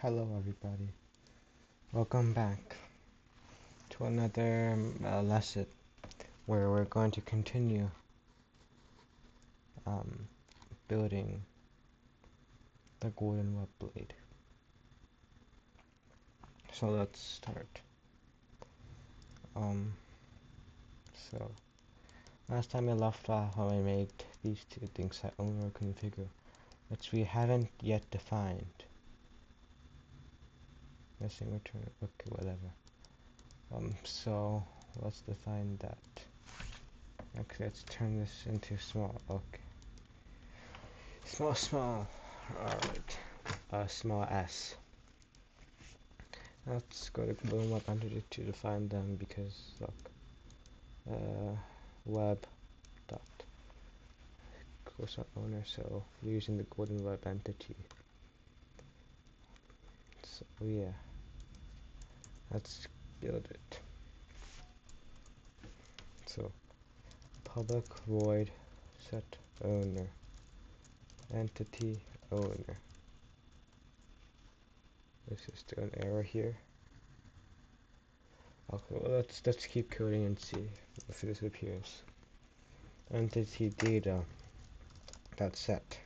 Hello, everybody. Welcome back to another lesson where we're going to continue um, building the Golden Web Blade. So let's start. Um, so last time I left off, I made these two things that owner configure, which we haven't yet defined. Missing return. Okay, whatever. So let's define that. Okay, let's turn this into small. Okay. Small. Alright. Small s. Let's go to Golden Web Entity to define them because, look, web dot goes on owner, so using the Golden Web Entity. So, yeah. Let's build it. So, public void set owner entity owner. Let's just do an error here. Okay, well let's keep coding and see if this appears. Entity data dot set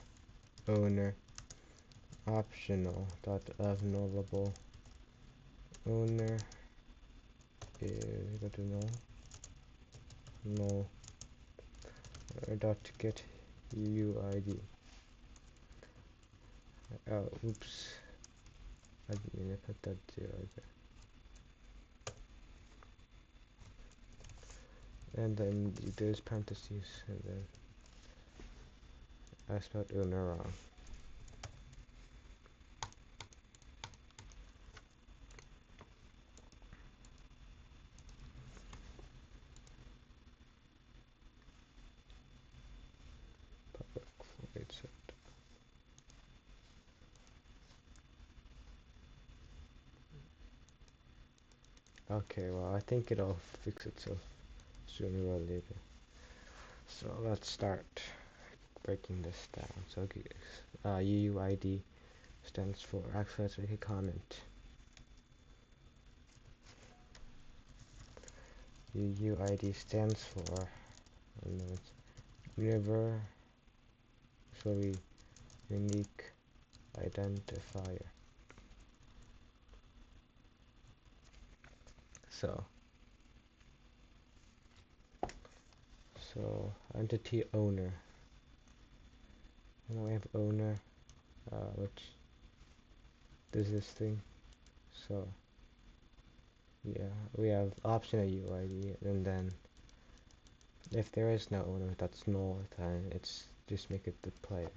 owner optional dot of nullable owner is equal to null dot get UID. Oh, oops. I didn't mean to put that 0 there. And then there's parentheses, and then I spelled owner wrong. Public void set. Okay, well I think it'll fix itself sooner or later. So let's start breaking this down. So UUID stands for, actually let's make a comment. UUID stands for universally unique identifier. So entity owner. And we have owner, which does this thing. So yeah, we have optional UID, and then if there is no owner that's null, then it's just make it the player.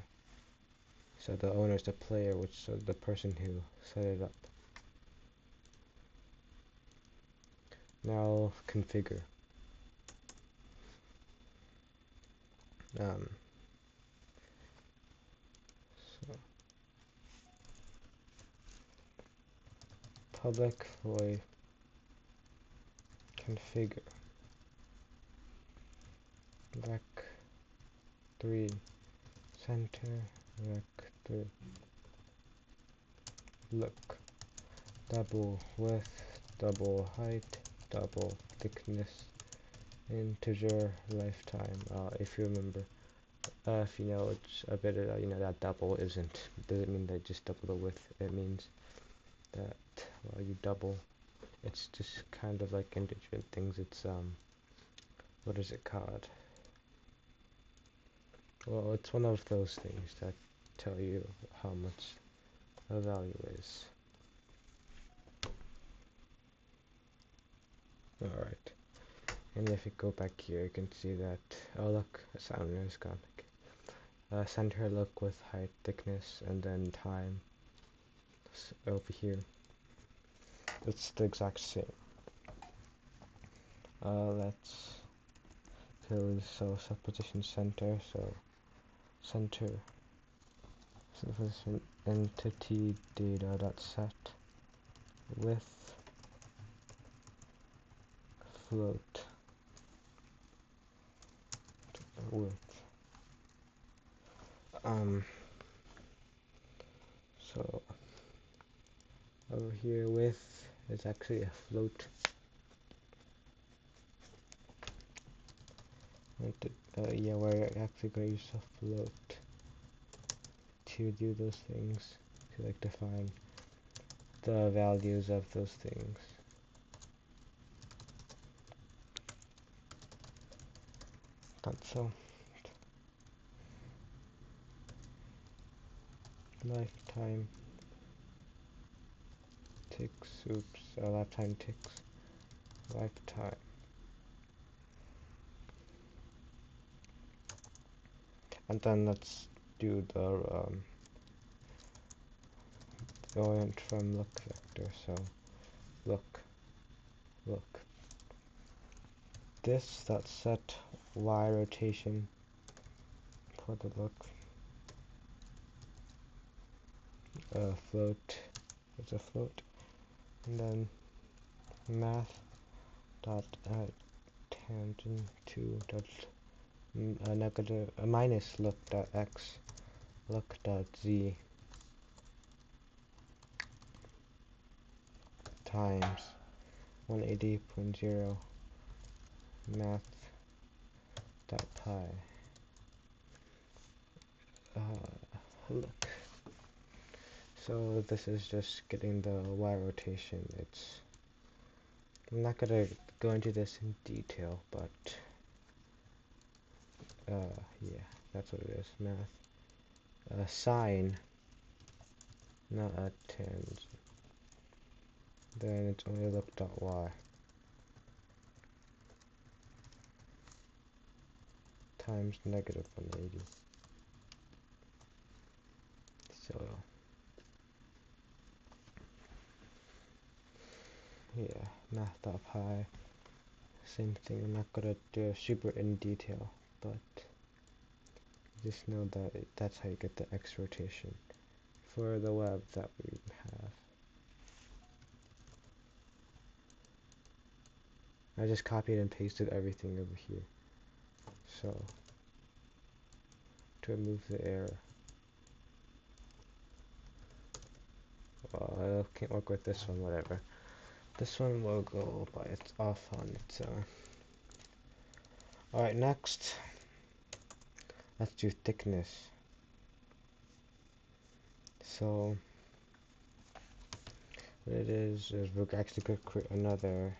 So the owner is the player, which so the person who set it up. Now configure. So public void configure rec 3 center rec 3 look double width double height double thickness integer lifetime. If you remember, if you know it's a bit you know that double doesn't mean that just double the width. It means that you double. It's just kind of like integer things. It's what is it called? Well, it's one of those things that tell you how much a value is. Alright. And if you go back here, you can see that, oh look, the sounder is gone. Center look with height, thickness, and then time over here. It's the exact same. Let's code, so set position center, so center, so this entity data dot set with float width. So here with is actually a float. Yeah, we're actually going to use a float to do those things, to like define the values of those things. So lifetime ticks, oops, lifetime ticks, lifetime. And then let's do the orient from look vector. So look. This that set y rotation for the look. Float. It's a float. And then math dot add tangent to dot negative minus look dot x look dot z times 180.0 math dot pi look. So this is just getting the y rotation. I'm not gonna go into this in detail, but yeah, that's what it is. Math sine, not a tangent. Then it's only look dot y times negative 180. So yeah, math dot pi. Same thing. I'm not gonna do it super in detail, but just know that that's how you get the x rotation for the web that we have. I just copied and pasted everything over here. So to remove the error. Well, I can't work with this one, whatever. This one will go by its off on its own. Alright, next. Let's do thickness. So what it is we're actually going to create another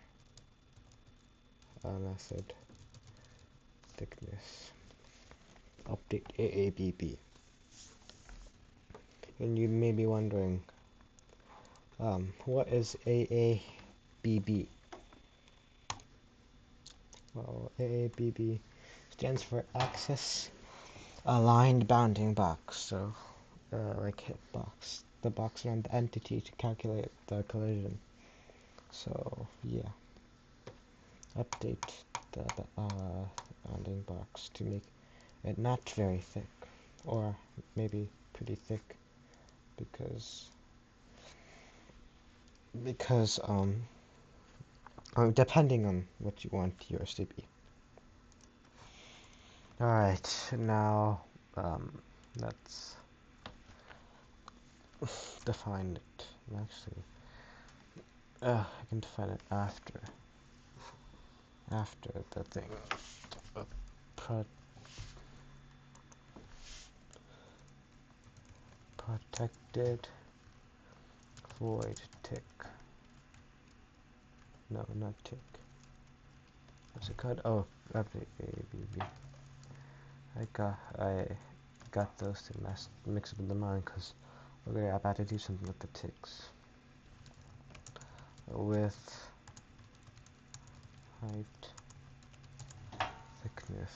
method. Thickness. Update AABB. And you may be wondering, what is AABB? Well, AABB stands for Axis Aligned Bounding Box. So, like hitbox, the box around the entity to calculate the collision. So, yeah. Update the bounding box to make it not very thick, or maybe pretty thick, because depending on what you want yours to be. Alright, now let's define it. Actually, I can define it after the thing. Protected void tick. No, not tick. What's it called? Oh, update ABB. I got those to mix up in the mind because we're about to do something with the ticks. Width, height, thickness.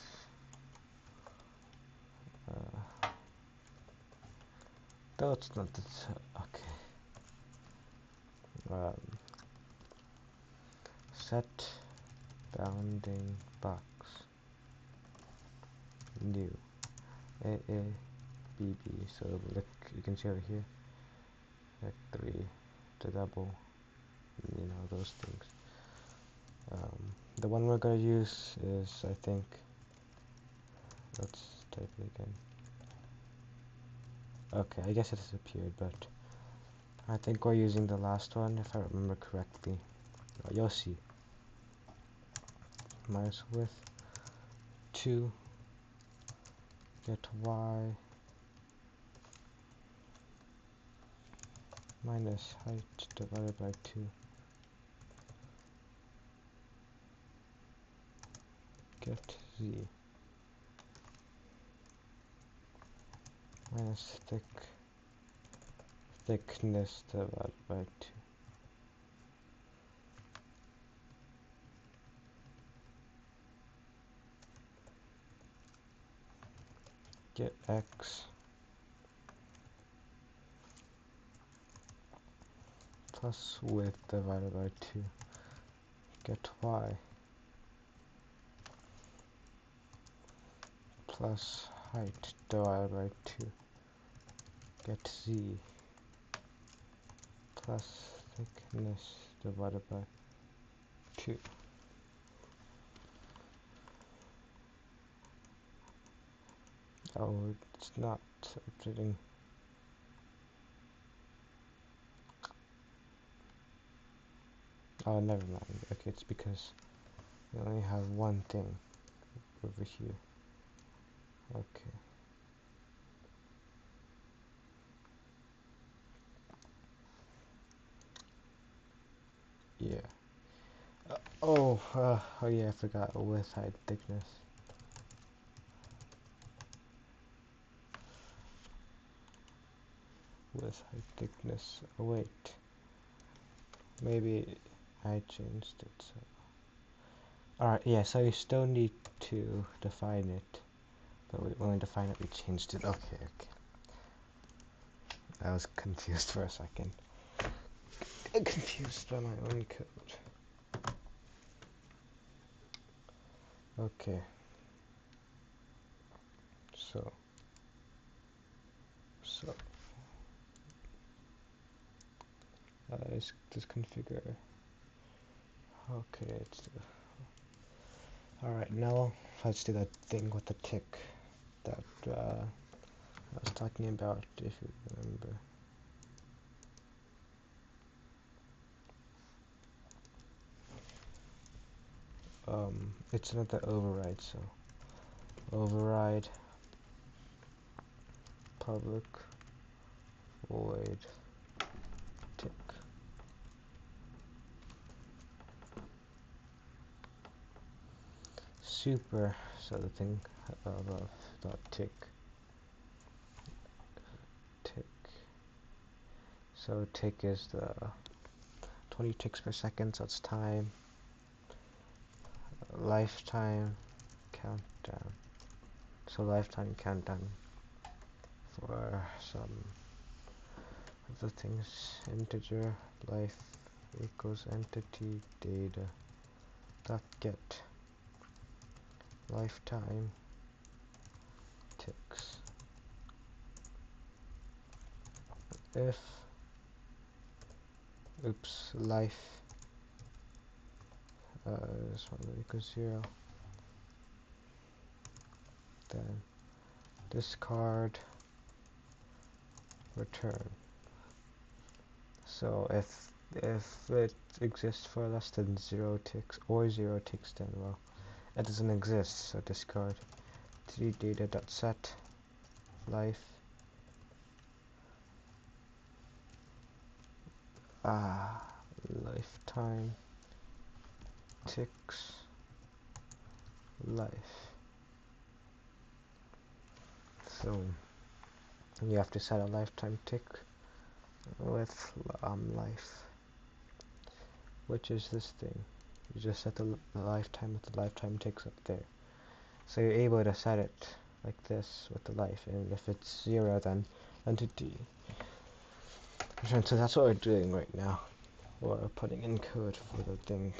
Though it's not this. Okay. Set bounding box. New. AABB. So look, you can see over here. Like 3 to double. You know, those things. The one we're gonna use is, I think. Let's type it again. Okay, I guess it has appeared, but I think we're using the last one, if I remember correctly. You'll see. Minus width 2, get y minus height divided by 2, get z minus thickness divided by 2. Get x plus width divided by 2. Get y plus height divided by 2. Get z plus thickness divided by 2. Oh, it's not updating. Oh, never mind. Okay, it's because we only have one thing over here. Okay. Yeah. Oh yeah, I forgot width, height, thickness. Width, height, thickness. Oh, wait. Maybe I changed it. So. Alright, yeah, so you still need to define it. But we only define it, we changed it. Okay, okay. I was confused for a second. Confused by my own code. Okay. So let's just configure. Okay, it's alright. Now let's do that thing with the tick that I was talking about, if you remember. It's another override. So override public void tick. Super, so the thing above dot tick. So tick is the 20 ticks per second, so it's time. Lifetime countdown. So lifetime countdown for some of the things. Integer life equals entity data dot get lifetime ticks. If life this one equals 0, then discard return. So if it exists for less than 0 ticks or 0 ticks, then well, it doesn't exist. So discard data.set life lifetime ticks life. So you have to set a lifetime tick with life, which is this thing. You just set the lifetime with the lifetime ticks up there. So you're able to set it like this with the life, and if it's 0, then entity. So that's what we're doing right now. We're putting in code for the thing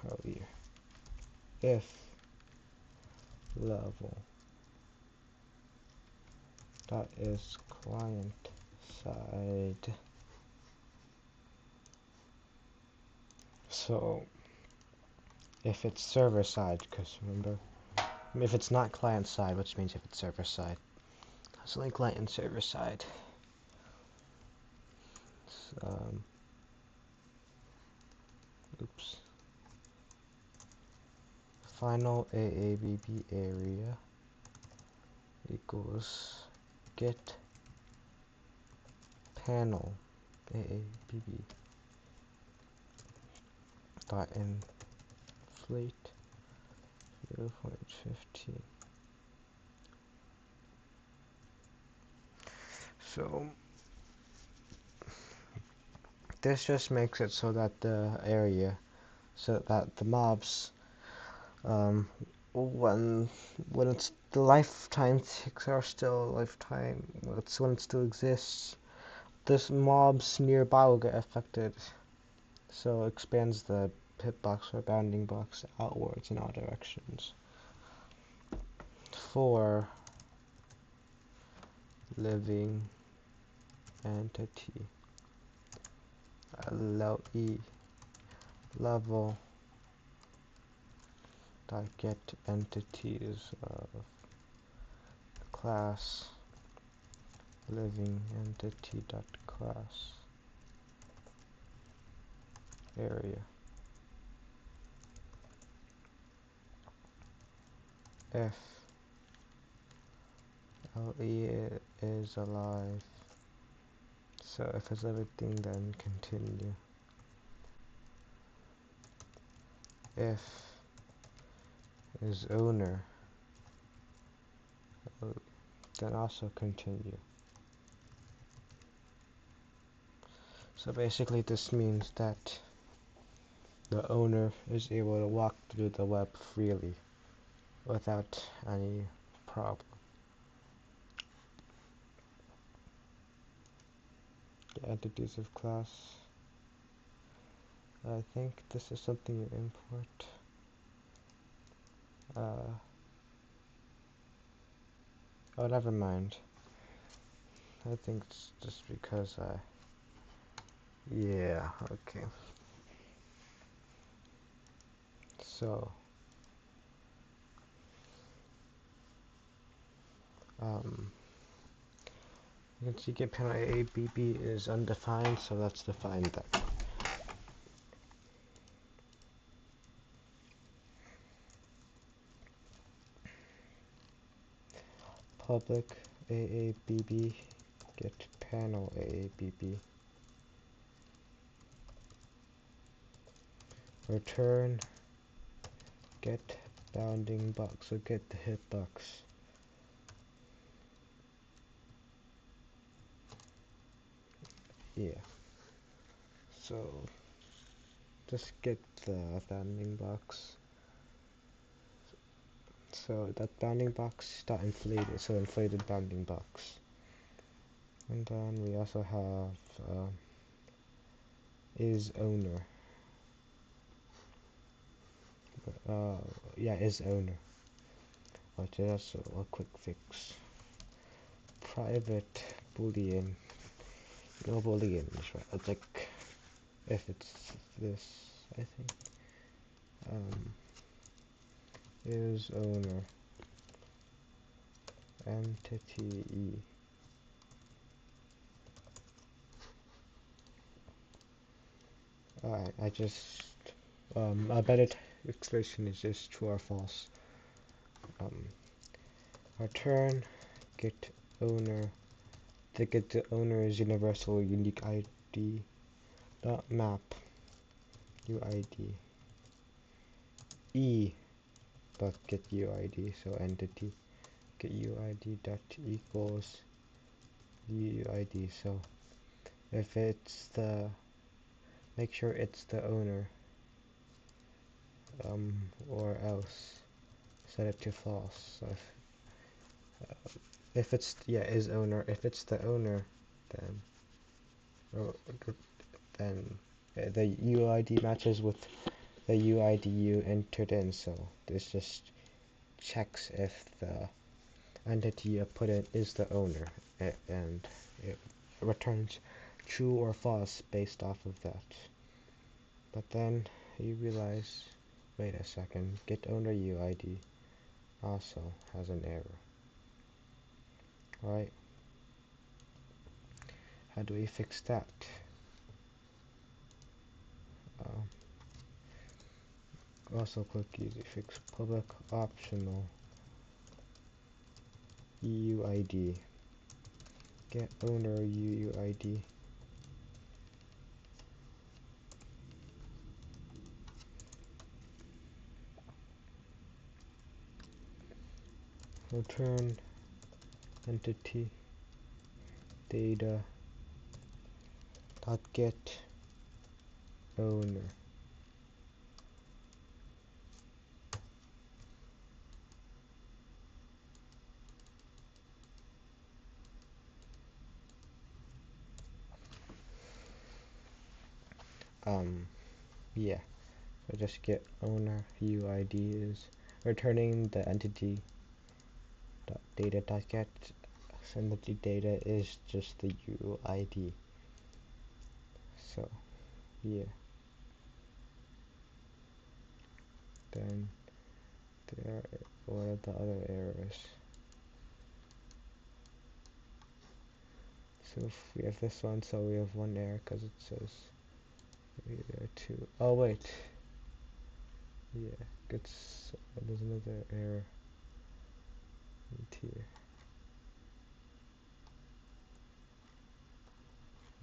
earlier. If level that is client side. So if it's server side, because remember, if it's not client side, which means if it's server side, so like client and server side. oops, final AABB area equals get panel AABB dot inflate 0.15. So this just makes it so that the mobs, when it's the lifetime ticks are still lifetime, when it still exists, this mobs nearby will get affected. So it expands the hitbox or bounding box outwards in all directions. For living entity, LE level dot get entities of class living entity dot class area. If LE is alive, so if it's everything, then continue. If is owner, then also continue. So basically this means that the owner is able to walk through the web freely without any problem. The entities of class, I think this is something you import. Oh, never mind. I think it's just because yeah, okay. So, you can see get panel AABB is undefined, so let's define that. Public AABB get panel AABB. Return get bounding box, so get the hitbox. Yeah. So just get the bounding box. So that bounding box dot inflated, so inflated bounding box. And then we also have is owner. Yeah, is owner. Okay, that's a quick fix. Private boolean. No boolean, right? It's like if it's this, I think. Is owner entity E. I just a better explanation is just true or false. Return get owner. To get the owner is universal unique ID dot map UID E but get UID, so entity get UID dot equals UID. So if it's the, make sure it's the owner, or else set it to false. So if it's, yeah, is owner, if it's the owner, then then the UID matches with the UID you entered in, so this just checks if the entity you put in is the owner, and it returns true or false based off of that. But then you realize, wait a second, get owner UID also has an error. Right? How do we fix that? Also click easy fix public optional UUID. Get owner UUID. Return entity data dot get owner. Yeah, so just get owner UID is returning the entity dot data dot get. Entity data is just the UID. So yeah, then there. What are the other errors? So if we have this one, so we have one error because it says maybe there are two. Oh wait, yeah, it's there's another error here.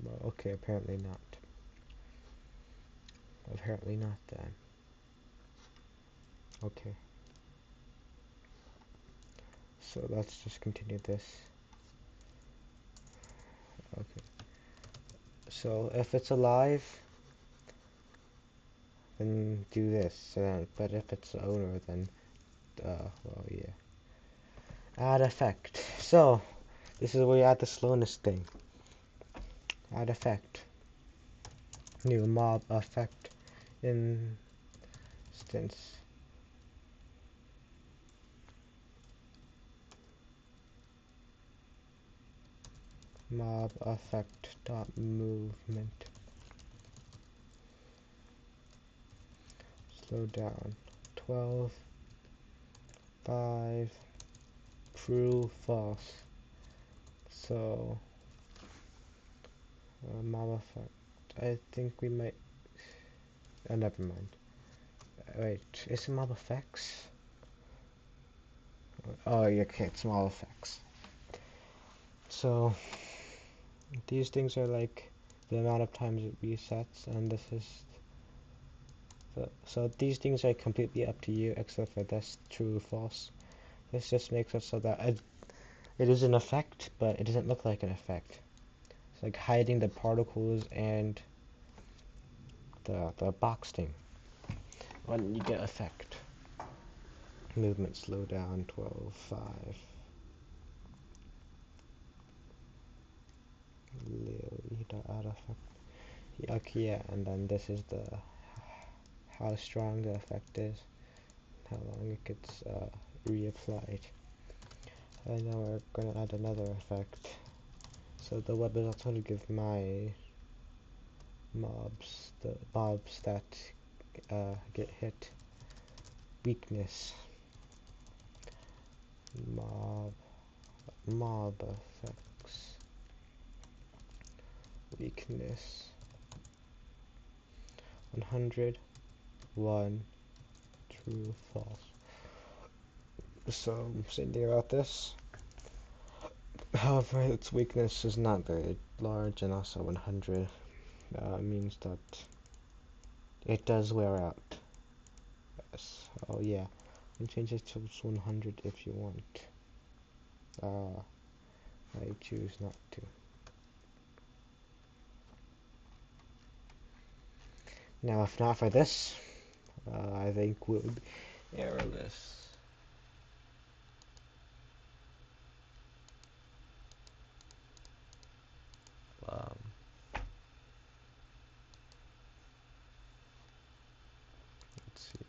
Well, okay, apparently not. Apparently not then. Okay. So let's just continue this. Okay. So if it's alive, then do this. But if it's the owner, then well, yeah. Add effect. So this is where you add the slowness thing. Add effect. New mob effect instance. Mob effect dot movement. Slow down. 12. 5. True. False. So mob effect. I think we might. Oh, never mind. Wait, is it mob effects? Oh, yeah, okay, it's mob effects. So these things are like the amount of times it resets, and this is so these things are completely up to you, except for this true or false. This just makes it so that it is an effect, but it doesn't look like an effect. It's like hiding the particles and the box thing. When you get effect. Movement slow down 12, 5. Add effect. Okay, yeah, and then this is the how strong the effect is, how long it gets reapplied. And now we're gonna add another effect. So the web is also going to give my the mobs that get hit weakness. Mob effects weakness 100 1 true false. So same thing about this. However, its weakness is not very large, and also 100 means that it does wear out. Yes. Oh yeah, you can change it to 100 if you want. I choose not to. Now, if not for this, I think we'll be errorless. Um, let's see.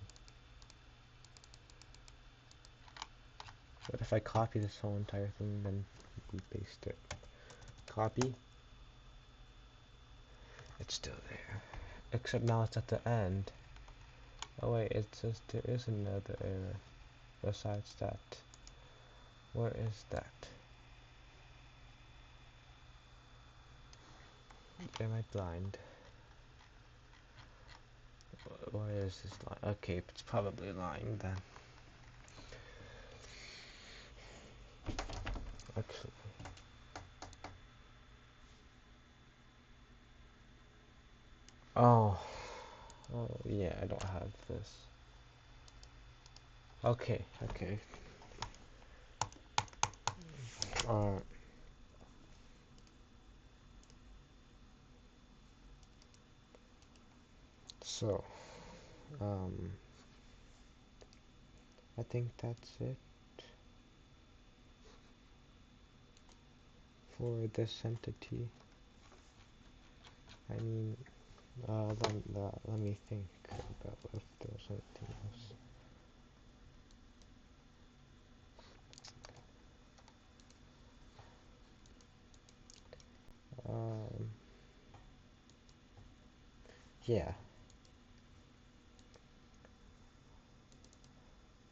What if I copy this whole entire thing, then we paste it? Copy. It's still there. Except now it's at the end. Oh wait, it says there is another error besides that. Where is that? Am I blind? Where this is lying. Okay, it's probably lying then. Actually. Oh. Oh, yeah, I don't have this. Okay, okay. So, I think that's it for this entity. I mean, let me think about if there's anything else. Yeah.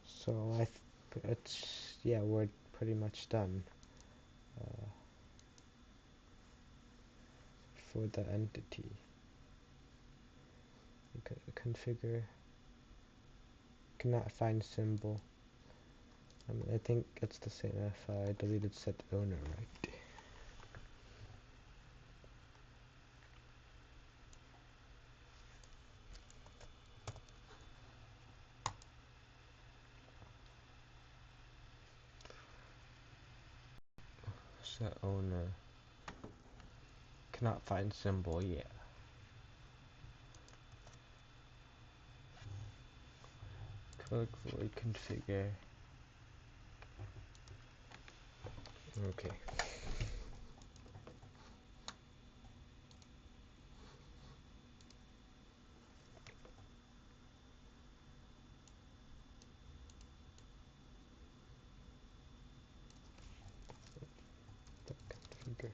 So yeah, we're pretty much done for the entity. Configure. Cannot find symbol. I think it's the same if I deleted set owner, right? Set owner. Cannot find symbol, yeah. Click reconfigure. Okay. Configure.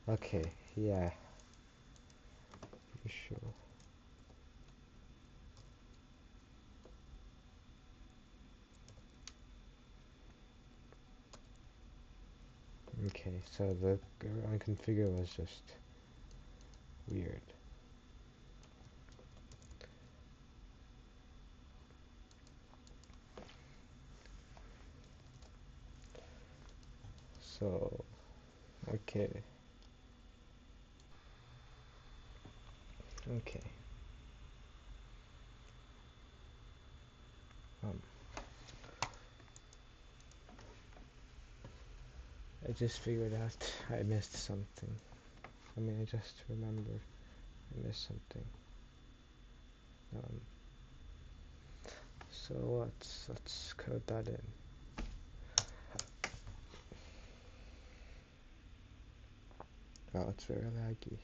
Okay, yeah. Pretty sure. Okay, so the unconfigure was just weird. So, okay. Okay. I just figured out I missed something. I mean, I just remembered I missed something. So let's code that in. Oh, it's very laggy.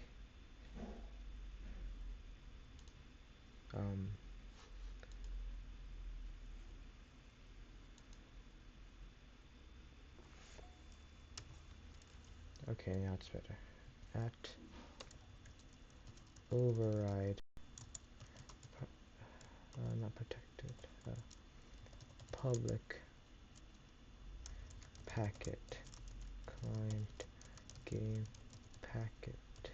Okay, now it's better. At override, not protected, public packet, client, game, packet,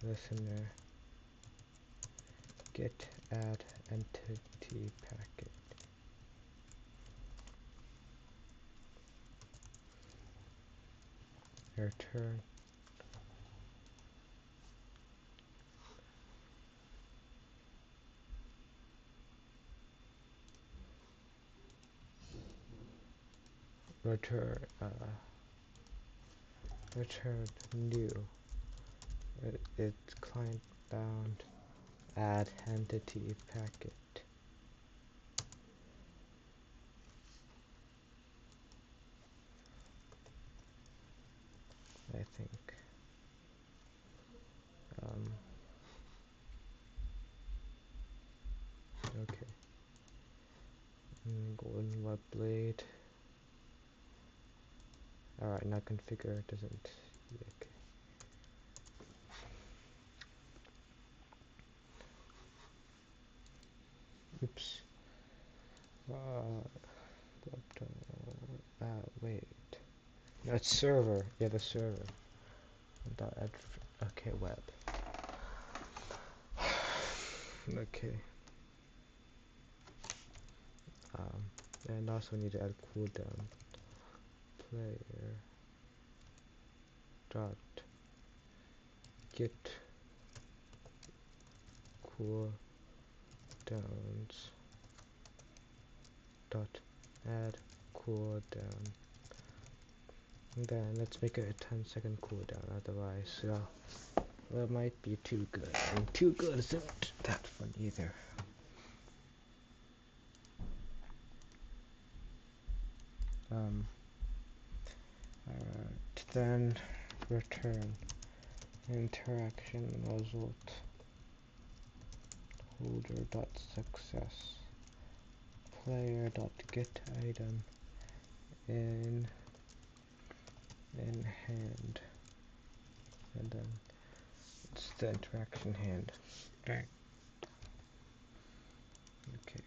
listener, get add entity packet. Return return return new. It's client bound add entity packet. I think. Okay. Golden web blade. Alright, now configure doesn't. Okay. Oops. Wait. No, it's server. Yeah, the server. Dot add. Okay, web. Okay. And also we need to add cooldown. Player dot get cooldowns dot add cooldown. And then let's make it a 10-second cooldown, otherwise that might be too good. And too good isn't that fun either. Alright, then return interaction result holder dot success player dot get item in hand, and then it's the interaction hand. Right. Okay.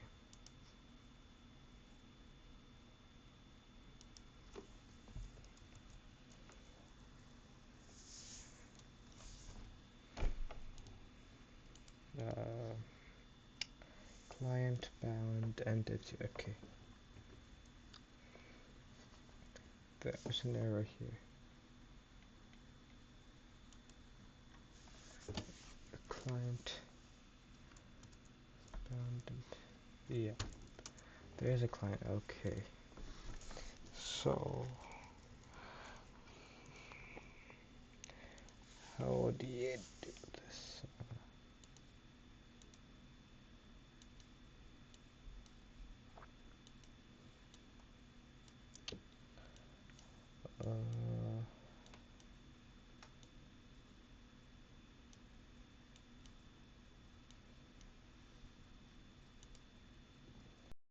Client bound entity. Okay. There's an error here. Client bound. Yeah. There's a client. Okay. So how do you do this?